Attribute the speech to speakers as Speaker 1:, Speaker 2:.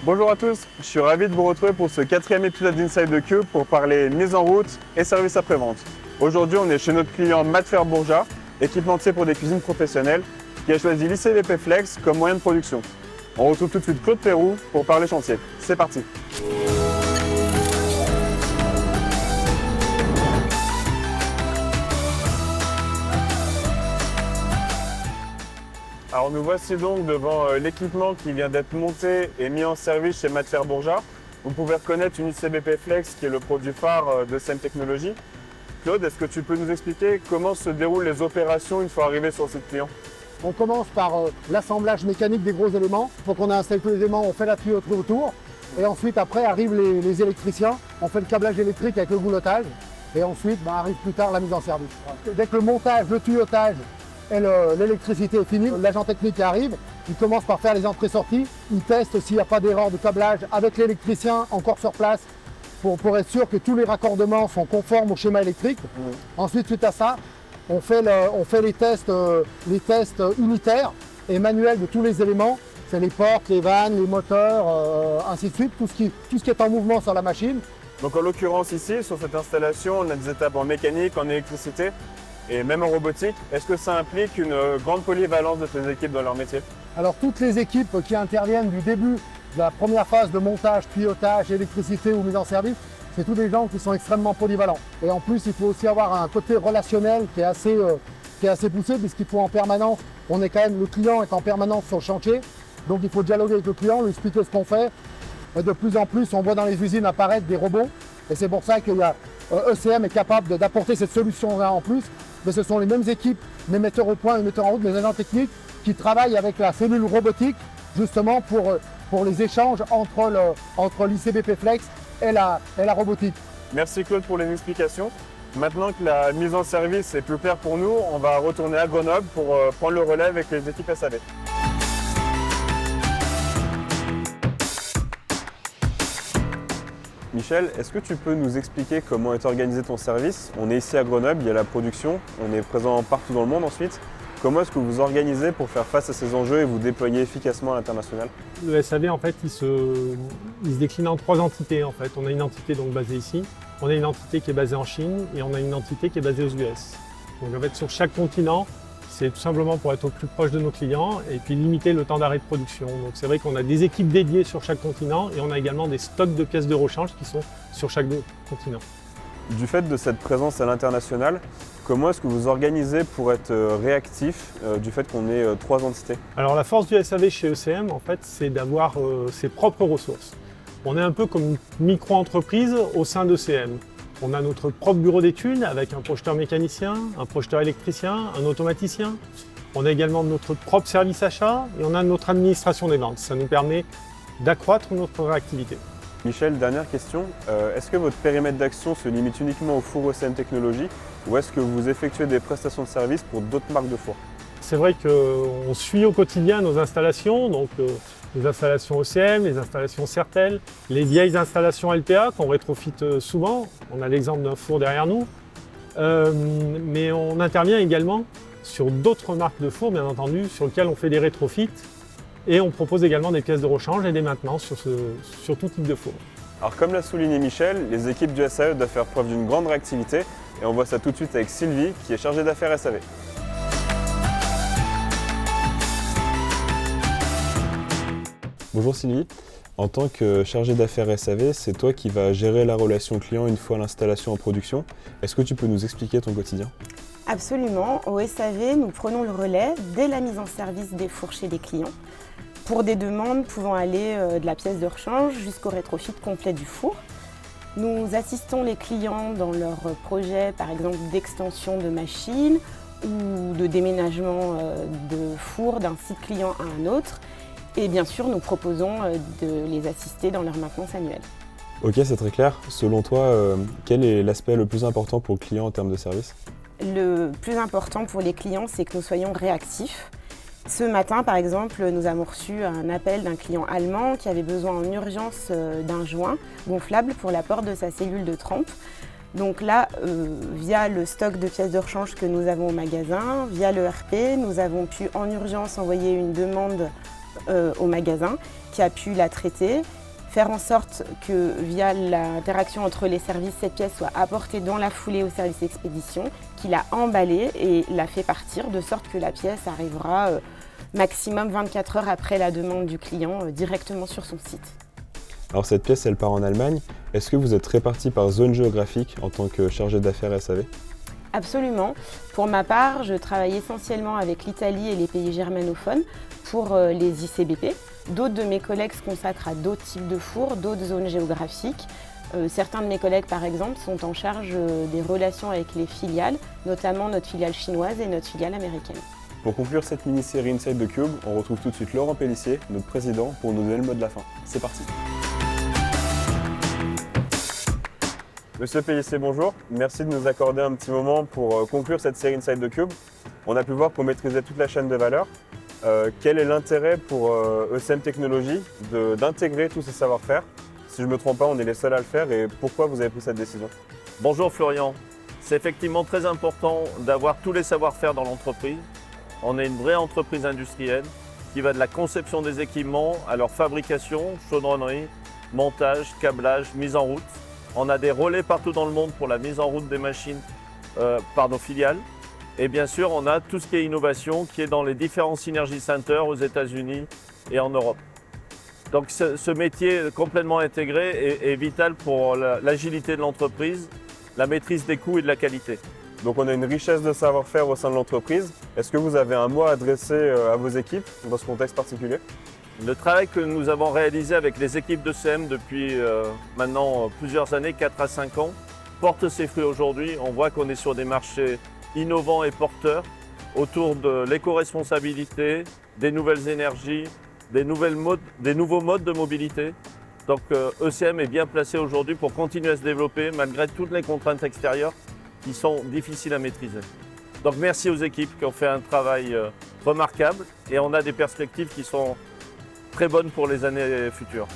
Speaker 1: Bonjour à tous, je suis ravi de vous retrouver pour ce 4e épisode d'Inside the Cube pour parler mise en route et service après-vente. Aujourd'hui, on est chez notre client Matfer Bourja, équipementier pour des cuisines professionnelles, qui a choisi l'ICBP Flex comme moyen de production. On retrouve tout de suite Claude Pérou pour parler chantier. C'est parti. Alors nous voici donc devant l'équipement qui vient d'être monté et mis en service chez Matfer Bourja. Vous pouvez reconnaître une ICBP Flex qui est le produit phare de SEM Technologies. Claude, est-ce que tu peux nous expliquer comment se déroulent les opérations une fois arrivé sur le site client?
Speaker 2: On commence par l'assemblage mécanique des gros éléments. Il faut qu'on installe tous les éléments, on fait la tuyauterie autour. Et ensuite, après, arrivent les électriciens. On fait le câblage électrique avec le goulotage. Et ensuite, arrive plus tard la mise en service. Dès que le montage, le tuyautage et l'électricité est fini, l'agent technique arrive. Il commence par faire les entrées-sorties. Il teste s'il n'y a pas d'erreur de câblage avec l'électricien encore sur place pour être sûr que tous les raccordements sont conformes au schéma électrique. Ensuite, suite à ça, on fait les tests unitaires et manuels de tous les éléments. C'est les portes, les vannes, les moteurs, ainsi de suite, tout ce qui est en mouvement sur la machine.
Speaker 1: Donc en l'occurrence ici, sur cette installation, on a des étapes en mécanique, en électricité et même en robotique. Est-ce que ça implique une grande polyvalence de ces équipes dans leur métier?
Speaker 2: Alors toutes les équipes qui interviennent du début de la première phase de montage, pilotage, électricité ou mise en service, c'est tous des gens qui sont extrêmement polyvalents. Et en plus, il faut aussi avoir un côté relationnel qui est assez poussé, puisqu'il faut en permanence, le client est en permanence sur le chantier, donc il faut dialoguer avec le client, lui expliquer ce qu'on fait. Et de plus en plus, on voit dans les usines apparaître des robots, et c'est pour ça que ECM est capable d'apporter cette solution-là en plus. Mais ce sont les mêmes équipes, les metteurs au point, les metteurs en route, les agents techniques, qui travaillent avec la cellule robotique, justement pour les échanges entre l'ICBP Flex et la robotique.
Speaker 1: Merci Claude pour les explications. Maintenant que la mise en service est plus claire pour nous, on va retourner à Grenoble pour prendre le relais avec les équipes SAV. Michel, est-ce que tu peux nous expliquer comment est organisé ton service? On est ici à Grenoble, il y a la production, on est présent partout dans le monde ensuite. Comment est-ce que vous vous organisez pour faire face à ces enjeux et vous déployer efficacement à l'international?
Speaker 3: Le SAV, en fait, il se décline en 3 entités. En fait. On a une entité donc basée ici, on a une entité qui est basée en Chine et on a une entité qui est basée aux US. Donc en fait, sur chaque continent, c'est tout simplement pour être au plus proche de nos clients et puis limiter le temps d'arrêt de production. Donc c'est vrai qu'on a des équipes dédiées sur chaque continent et on a également des stocks de pièces de rechange qui sont sur chaque continent.
Speaker 1: Du fait de cette présence à l'international, comment est-ce que vous organisez pour être réactif du fait qu'on ait 3 entités?
Speaker 3: Alors la force du SAV chez ECM, en fait, c'est d'avoir ses propres ressources. On est un peu comme une micro-entreprise au sein d'ECM. On a notre propre bureau d'études avec un projeteur mécanicien, un projeteur électricien, un automaticien. On a également notre propre service achat et on a notre administration des ventes. Ça nous permet d'accroître notre réactivité.
Speaker 1: Michel, dernière question. Est-ce que votre périmètre d'action se limite uniquement au four ECM Technologies ou est-ce que vous effectuez des prestations de services pour d'autres marques de four?
Speaker 3: C'est vrai qu'on suit au quotidien nos installations, donc les installations ECM, les installations Certel, les vieilles installations LPA qu'on rétrofit souvent. On a l'exemple d'un four derrière nous. Mais on intervient également sur d'autres marques de four, bien entendu, sur lesquelles on fait des rétrofits. Et on propose également des pièces de rechange et des maintenances sur tout type de four.
Speaker 1: Alors comme l'a souligné Michel, les équipes du SAV doivent faire preuve d'une grande réactivité et on voit ça tout de suite avec Sylvie qui est chargée d'affaires SAV. Bonjour Sylvie, en tant que chargée d'affaires SAV, c'est toi qui vas gérer la relation client une fois l'installation en production. Est-ce que tu peux nous expliquer ton quotidien?
Speaker 4: Absolument, au SAV, nous prenons le relais dès la mise en service des fours chez les clients pour des demandes pouvant aller de la pièce de rechange jusqu'au rétrofit complet du four. Nous assistons les clients dans leurs projets, par exemple d'extension de machines ou de déménagement de four d'un site client à un autre. Et bien sûr, nous proposons de les assister dans leur maintenance annuelle.
Speaker 1: Ok, c'est très clair. Selon toi, quel est l'aspect le plus important pour le client en termes de service?
Speaker 4: Le plus important pour les clients, c'est que nous soyons réactifs. Ce matin, par exemple, nous avons reçu un appel d'un client allemand qui avait besoin en urgence d'un joint gonflable pour l'apport de sa cellule de trempe. Donc là, via le stock de pièces de rechange que nous avons au magasin, via le RP, nous avons pu en urgence envoyer une demande au magasin qui a pu la traiter, faire en sorte que via l'interaction entre les services, cette pièce soit apportée dans la foulée au service expédition, qui l'a emballée et l'a fait partir, de sorte que la pièce arrivera maximum 24 heures après la demande du client directement sur son site.
Speaker 1: Alors cette pièce, elle part en Allemagne. Est-ce que vous êtes réparti par zone géographique en tant que chargé d'affaires SAV?
Speaker 4: Absolument. Pour ma part, je travaille essentiellement avec l'Italie et les pays germanophones pour les ICBP. D'autres de mes collègues se consacrent à d'autres types de fours, d'autres zones géographiques. Certains de mes collègues, par exemple, sont en charge des relations avec les filiales, notamment notre filiale chinoise et notre filiale américaine.
Speaker 1: Pour conclure cette mini-série Inside the Cube, on retrouve tout de suite Laurent Pellissier, notre président, pour nous donner le mot de la fin. C'est parti. Monsieur Pellissier, bonjour. Merci de nous accorder un petit moment pour conclure cette série Inside the Cube. On a pu voir qu'on maîtrisait toute la chaîne de valeur. Quel est l'intérêt pour ECM Technologies d'intégrer tous ces savoir-faire? Si je ne me trompe pas, on est les seuls à le faire, et pourquoi vous avez pris cette décision?
Speaker 5: Bonjour Florian, c'est effectivement très important d'avoir tous les savoir-faire dans l'entreprise. On est une vraie entreprise industrielle qui va de la conception des équipements à leur fabrication, chaudronnerie, montage, câblage, mise en route. On a des relais partout dans le monde pour la mise en route des machines par nos filiales. Et bien sûr, on a tout ce qui est innovation qui est dans les différents Synergy Centers aux États-Unis et en Europe. Donc ce métier complètement intégré est vital pour l'agilité de l'entreprise, la maîtrise des coûts et de la qualité.
Speaker 1: Donc on a une richesse de savoir-faire au sein de l'entreprise. Est-ce que vous avez un mot à adresser à vos équipes dans ce contexte particulier?
Speaker 5: Le travail que nous avons réalisé avec les équipes d'ECM depuis maintenant plusieurs années, 4 à 5 ans, porte ses fruits aujourd'hui. On voit qu'on est sur des marchés innovants et porteurs autour de l'éco-responsabilité, des nouvelles énergies, des nouveaux modes de mobilité. Donc ECM est bien placé aujourd'hui pour continuer à se développer malgré toutes les contraintes extérieures qui sont difficiles à maîtriser. Donc merci aux équipes qui ont fait un travail remarquable et on a des perspectives qui sont très bonnes pour les années futures.